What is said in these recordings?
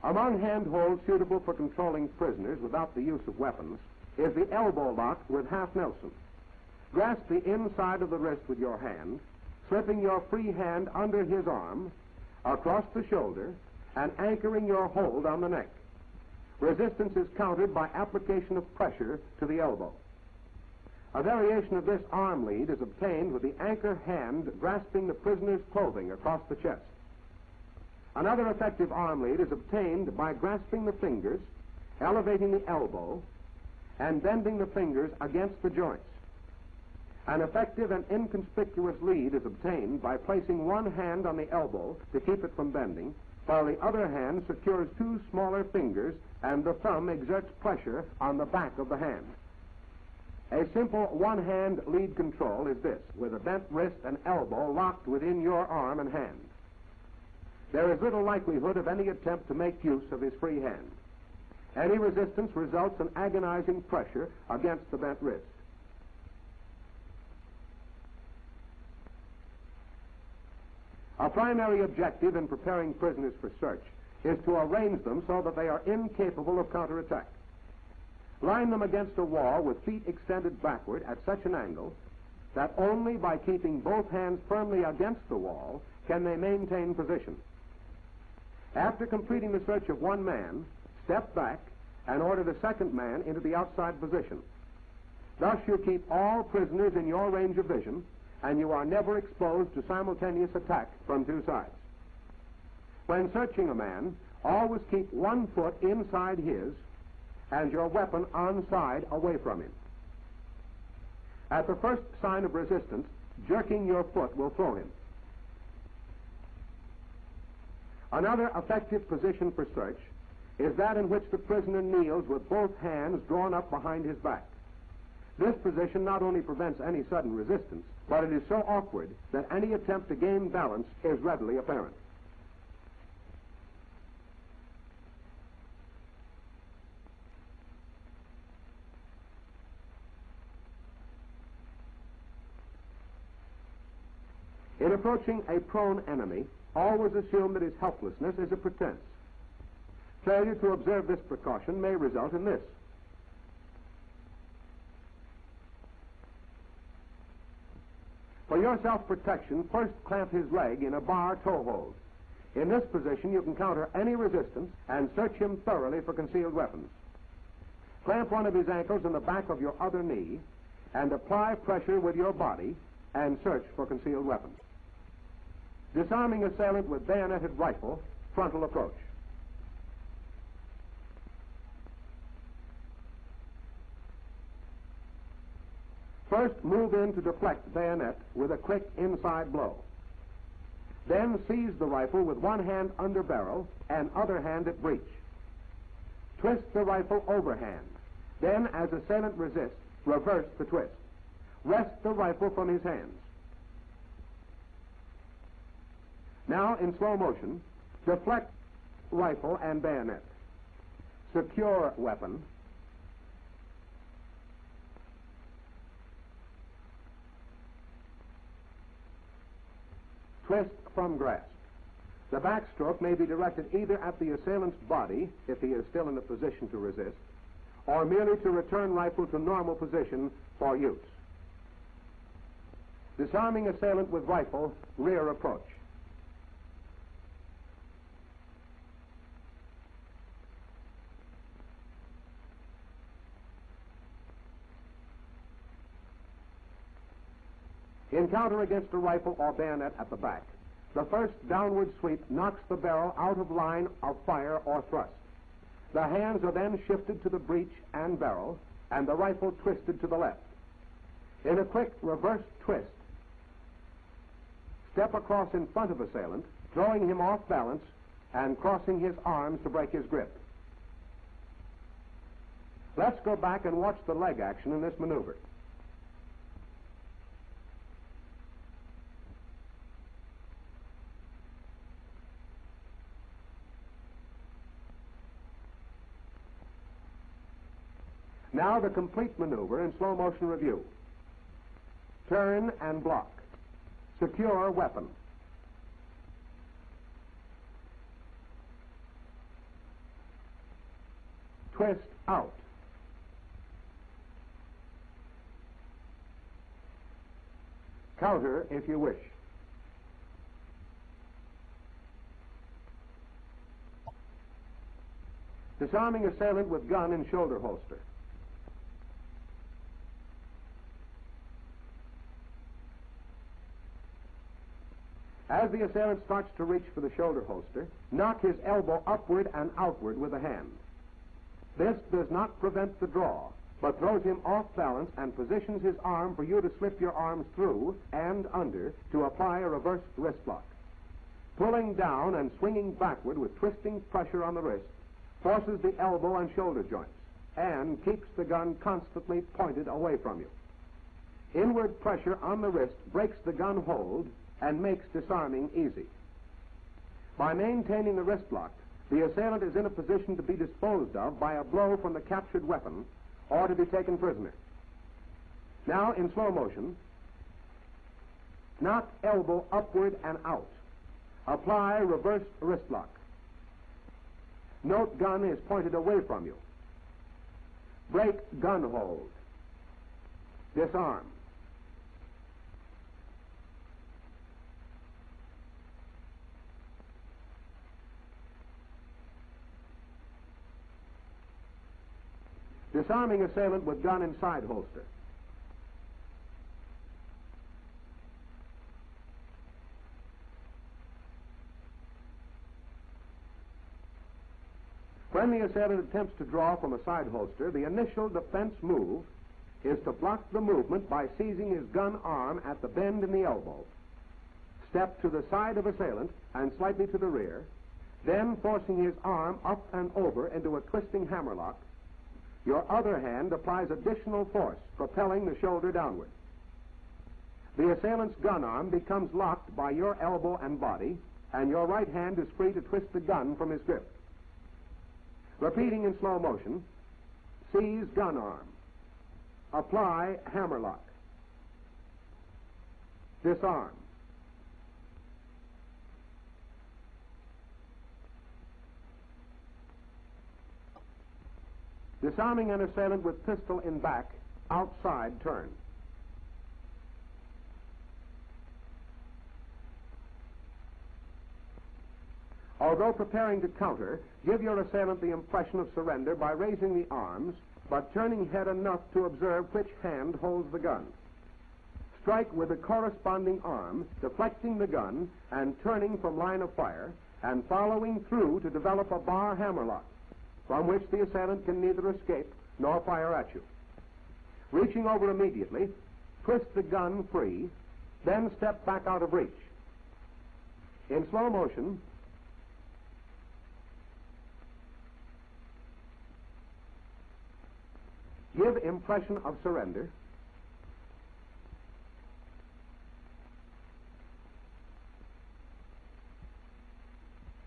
Among handholds suitable for controlling prisoners without the use of weapons is the elbow lock with half Nelson. Grasp the inside of the wrist with your hand, slipping your free hand under his arm, across the shoulder, and anchoring your hold on the neck. Resistance is countered by application of pressure to the elbow. A variation of this arm lead is obtained with the anchor hand grasping the prisoner's clothing across the chest. Another effective arm lead is obtained by grasping the fingers, elevating the elbow, and bending the fingers against the joints. An effective and inconspicuous lead is obtained by placing one hand on the elbow to keep it from bending, while the other hand secures two smaller fingers and the thumb exerts pressure on the back of the hand. A simple one-hand lead control is this, with a bent wrist and elbow locked within your arm and hand. There is little likelihood of any attempt to make use of his free hand. Any resistance results in agonizing pressure against the bent wrist. Our primary objective in preparing prisoners for search is to arrange them so that they are incapable of counterattack. Line them against a wall with feet extended backward at such an angle that only by keeping both hands firmly against the wall can they maintain position. After completing the search of one man, step back and order the second man into the outside position. Thus you keep all prisoners in your range of vision, and you are never exposed to simultaneous attack from two sides. When searching a man, always keep one foot inside his and your weapon on side away from him. At the first sign of resistance, jerking your foot will throw him. Another effective position for search is that in which the prisoner kneels with both hands drawn up behind his back. This position not only prevents any sudden resistance, but it is so awkward that any attempt to gain balance is readily apparent. In approaching a prone enemy, always assume that his helplessness is a pretense. Failure to observe this precaution may result in this. For your self-protection, first clamp his leg in a bar toe hold. In this position, you can counter any resistance and search him thoroughly for concealed weapons. Clamp one of his ankles in the back of your other knee and apply pressure with your body and search for concealed weapons. Disarming assailant with bayoneted rifle, frontal approach. First, move in to deflect bayonet with a quick inside blow. Then seize the rifle with one hand under barrel and other hand at breech. Twist the rifle overhand. Then, as assailant resists, reverse the twist. Wrest the rifle from his hands. Now, in slow motion, deflect rifle and bayonet. Secure weapon. Twist from grasp. The backstroke may be directed either at the assailant's body, if he is still in a position to resist, or merely to return rifle to normal position for use. Disarming assailant with rifle, rear approach. Encounter against a rifle or bayonet at the back. The first downward sweep knocks the barrel out of line of fire or thrust. The hands are then shifted to the breech and barrel, and the rifle twisted to the left. In a quick reverse twist, step across in front of assailant, throwing him off balance and crossing his arms to break his grip. Let's go back and watch the leg action in this maneuver. Now the complete maneuver in slow motion review. Turn and block. Secure weapon. twist out. Counter if you wish. Disarming assailant with gun in shoulder holster. As the assailant starts to reach for the shoulder holster, knock his elbow upward and outward with a hand. This does not prevent the draw, but throws him off balance and positions his arm for you to slip your arms through and under to apply a reverse wrist lock. Pulling down and swinging backward with twisting pressure on the wrist forces the elbow and shoulder joints and keeps the gun constantly pointed away from you. Inward pressure on the wrist breaks the gun hold and makes disarming easy. By maintaining the wrist lock, the assailant is in a position to be disposed of by a blow from the captured weapon or to be taken prisoner. Now, in slow motion, knock elbow upward and out. Apply reverse wrist lock. Note gun is pointed away from you. Break gun hold. Disarm. Disarming assailant with gun in side holster. When the assailant attempts to draw from a side holster, the initial defense move is to block the movement by seizing his gun arm at the bend in the elbow. Step to the side of assailant and slightly to the rear, then forcing his arm up and over into a twisting hammerlock. Your other hand applies additional force, propelling the shoulder downward. The assailant's gun arm becomes locked by your elbow and body, and your right hand is free to twist the gun from his grip. Repeating in slow motion, seize gun arm. Apply hammerlock. Disarm. Disarming an assailant with pistol in back, outside turn. Although preparing to counter, give your assailant the impression of surrender by raising the arms, but turning head enough to observe which hand holds the gun. Strike with the corresponding arm, deflecting the gun and turning from line of fire, and following through to develop a bar hammerlock, from which the assailant can neither escape nor fire at you. Reaching over immediately, twist the gun free, then step back out of reach. In slow motion, give impression of surrender.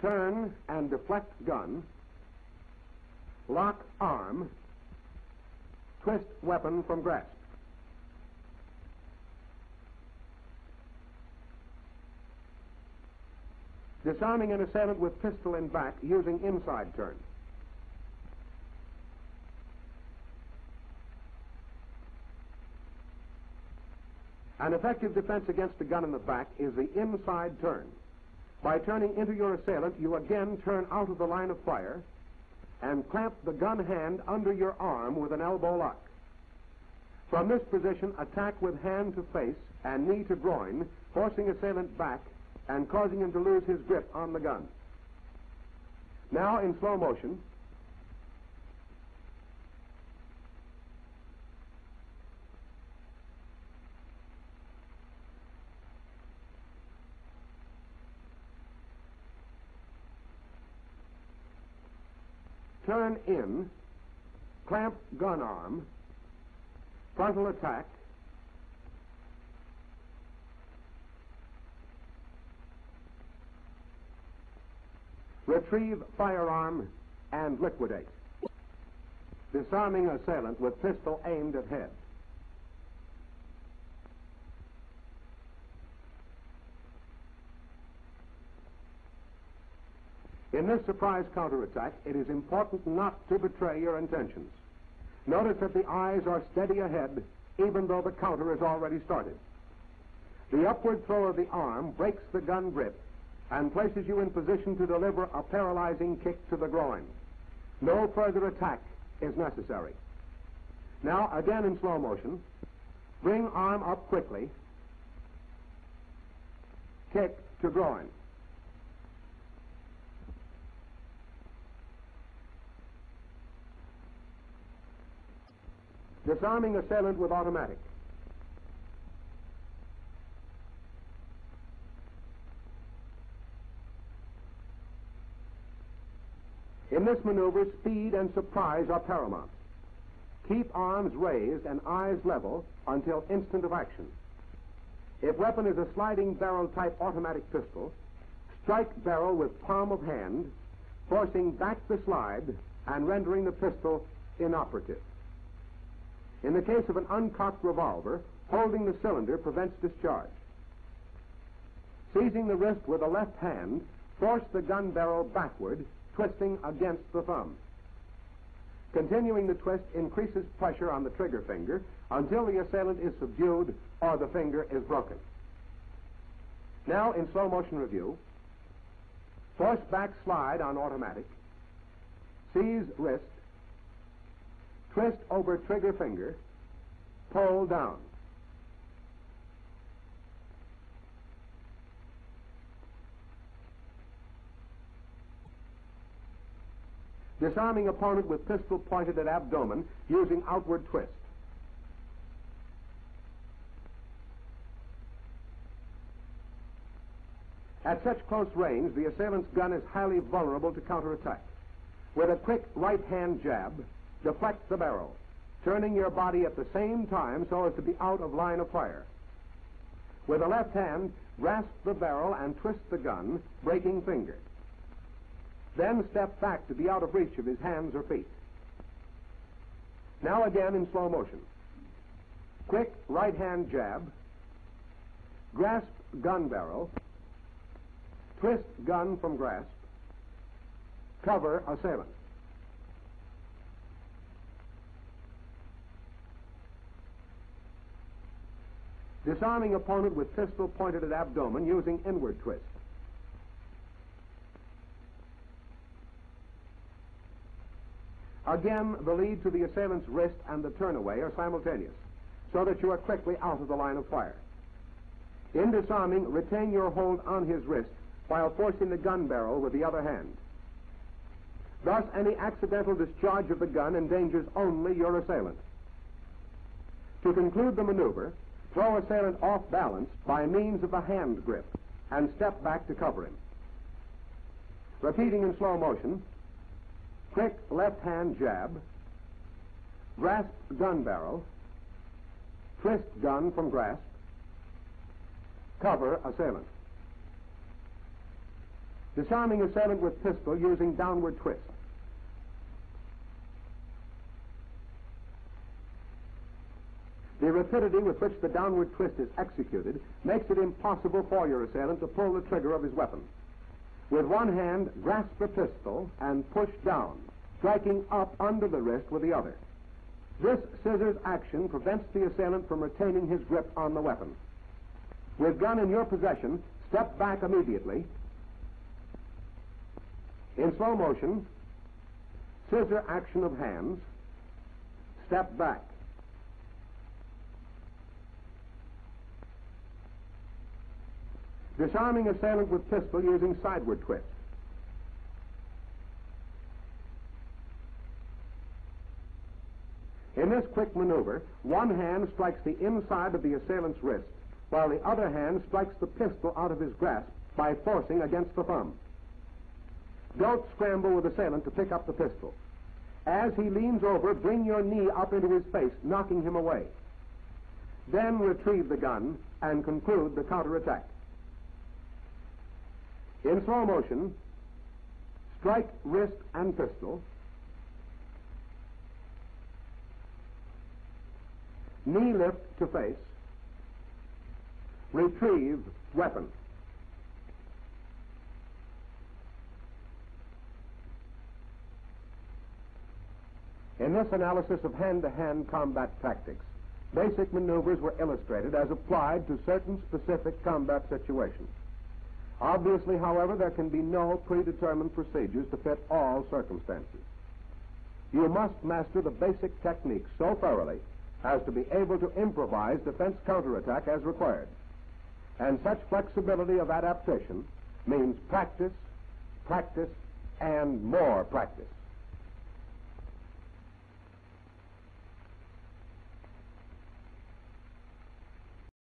Turn and deflect gun. Lock arm. Twist weapon from grasp. Disarming an assailant with pistol in back using inside turn. An effective defense against the gun in the back is the inside turn. By turning into your assailant, you again turn out of the line of fire and clamp the gun hand under your arm with an elbow lock. From this position, attack with hand to face and knee to groin, forcing assailant back and causing him to lose his grip on the gun. Now, in slow motion, turn in, clamp gun arm, frontal attack, retrieve firearm, and liquidate. Disarming assailant with pistol aimed at head. In this surprise counterattack, it is important not to betray your intentions. Notice that the eyes are steady ahead, even though the counter is already started. The upward throw of the arm breaks the gun grip and places you in position to deliver a paralyzing kick to the groin. No further attack is necessary. Now, again in slow motion, bring arm up quickly, kick to groin. Disarming assailant with automatic. In this maneuver, speed and surprise are paramount. Keep arms raised and eyes level until instant of action. If weapon is a sliding barrel type automatic pistol, strike barrel with palm of hand, forcing back the slide and rendering the pistol inoperative. In the case of an uncocked revolver, holding the cylinder prevents discharge. Seizing the wrist with the left hand, force the gun barrel backward, twisting against the thumb. Continuing the twist increases pressure on the trigger finger until the assailant is subdued or the finger is broken. Now, in slow motion review, force back slide on automatic, seize wrist, twist over trigger finger, pull down. Disarming opponent with pistol pointed at abdomen using outward twist. At such close range, the assailant's gun is highly vulnerable to counterattack. With a quick right hand jab, deflect the barrel, turning your body at the same time so as to be out of line of fire. With the left hand, grasp the barrel and twist the gun, breaking finger. Then step back to be out of reach of his hands or feet. Now again in slow motion. Quick right hand jab, grasp gun barrel, twist gun from grasp, cover assailant. Disarming opponent with pistol pointed at abdomen using inward twist. Again, the lead to the assailant's wrist and the turnaway are simultaneous, so that you are quickly out of the line of fire. In disarming, retain your hold on his wrist while forcing the gun barrel with the other hand. Thus, any accidental discharge of the gun endangers only your assailant. To conclude the maneuver, throw assailant off balance by means of the hand grip and step back to cover him. Repeating in slow motion, quick left hand jab, grasp gun barrel, twist gun from grasp, cover assailant. Disarming assailant with pistol using downward twist. The rapidity with which the downward twist is executed makes it impossible for your assailant to pull the trigger of his weapon. With one hand, grasp the pistol and push down, striking up under the wrist with the other. This scissors action prevents the assailant from retaining his grip on the weapon. With gun in your possession, step back immediately. In slow motion, scissor action of hands, step back. Disarming assailant with pistol using sideward twist. In this quick maneuver, one hand strikes the inside of the assailant's wrist, while the other hand strikes the pistol out of his grasp by forcing against the thumb. Don't scramble with assailant to pick up the pistol. As he leans over, bring your knee up into his face, knocking him away. Then retrieve the gun and conclude the counterattack. In slow motion, strike wrist and pistol, knee lift to face, retrieve weapon. In this analysis of hand-to-hand combat tactics, basic maneuvers were illustrated as applied to certain specific combat situations. Obviously, however, there can be no predetermined procedures to fit all circumstances. You must master the basic techniques so thoroughly as to be able to improvise defense counterattack as required. And such flexibility of adaptation means practice, practice, and more practice.